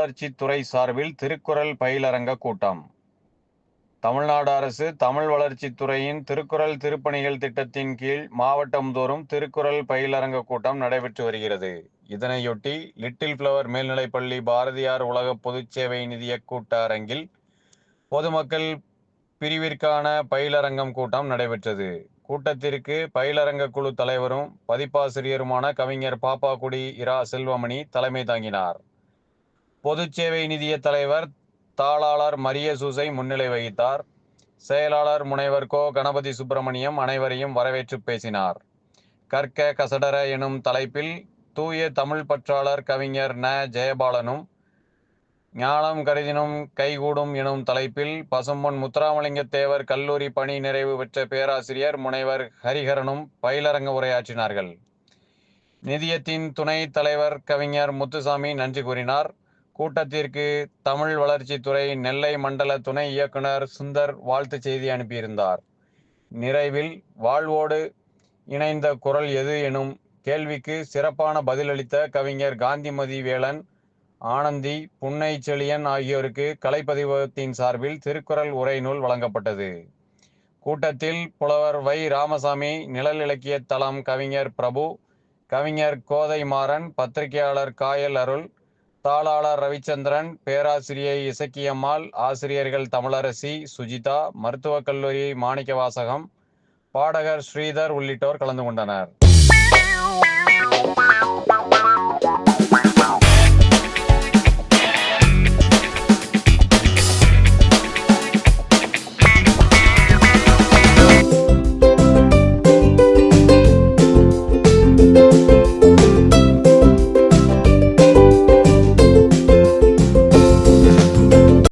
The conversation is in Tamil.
வளர்ச்சித்துறை சார்பில் திருக்குறள் பயிலரங்க கூட்டம். தமிழ்நாடு அரசு தமிழ் வளர்ச்சித்துறையின் திருக்குறள் திருப்பணிகள் திட்டத்தின் கீழ் மாவட்டம்தோறும் திருக்குறள் பயிலரங்க கூட்டம் நடைபெற்று வருகிறது. இதனையொட்டி லிட்டில் ஃப்ளவர் மேல்நிலைப்பள்ளி பாரதியார் உலக பொதுச்சேவை நிதிய கூட்ட அரங்கில் பொதுமக்கள் பிரிவிற்கான பயிலரங்கம் கூட்டம் நடைபெற்றது. கூட்டத்திற்கு பயிலரங்க குழு தலைவரும் பதிப்பாசிரியருமான கவிஞர் பாப்பாக்குடி இரா செல்வமணி தலைமை தாங்கினார். பொதுச்சேவை நிதிய தலைவர் தாளாளர் மரிய சூசை முன்னிலை வகித்தார். செயலாளர் முனைவர் கோ கணபதி சுப்பிரமணியம் அனைவரையும் வரவேற்று பேசினார். கற்க கசடர எனும் தலைப்பில் தூய தமிழ் பற்றாளர் கவிஞர் ந ஜெயபாலனும், ஞானம் கருதினும் கைகூடும் எனும் தலைப்பில் பசும்பொன் முத்துராமலிங்க தேவர் கல்லூரி பணி நிறைவு பெற்ற பேராசிரியர் முனைவர் ஹரிஹரனும் பயிலரங்க உரையாற்றினார்கள். நிதியத்தின் துணை தலைவர் கவிஞர் முத்துசாமி நன்றி கூறினார். கூட்டத்திற்கு தமிழ் வளர்ச்சித்துறை நெல்லை மண்டல துணை இயக்குனர் சுந்தர் வாழ்த்து செய்தி அனுப்பியிருந்தார். நிறைவில் வாழ்வோடு இணைந்த குறள் எது எனும் கேள்விக்கு சிறப்பான பதிலளித்த கவிஞர் காந்திமதி வேலன், ஆனந்தி, புன்னை செழியன் ஆகியோருக்கு கலைப்பதிவகத்தின் சார்பில் திருக்குறள் உரைநூல் வழங்கப்பட்டது. கூட்டத்தில் புலவர் வை ராமசாமி, நிழல் இலக்கிய தளம் கவிஞர் பிரபு, கவிஞர் கோதை மாறன், பத்திரிகையாளர் காயல் அருள், தாளாளர் ரவிச்சந்திரன், பேராசிரியை இசக்கியம்மாள், ஆசிரியர்கள் தமிழரசி, சுஜிதா, மருத்துவக் கல்லூரி மாணிக்கவாசகம், பாடகர் ஸ்ரீதர் உள்ளிட்டோர் கலந்து கொண்டனர்.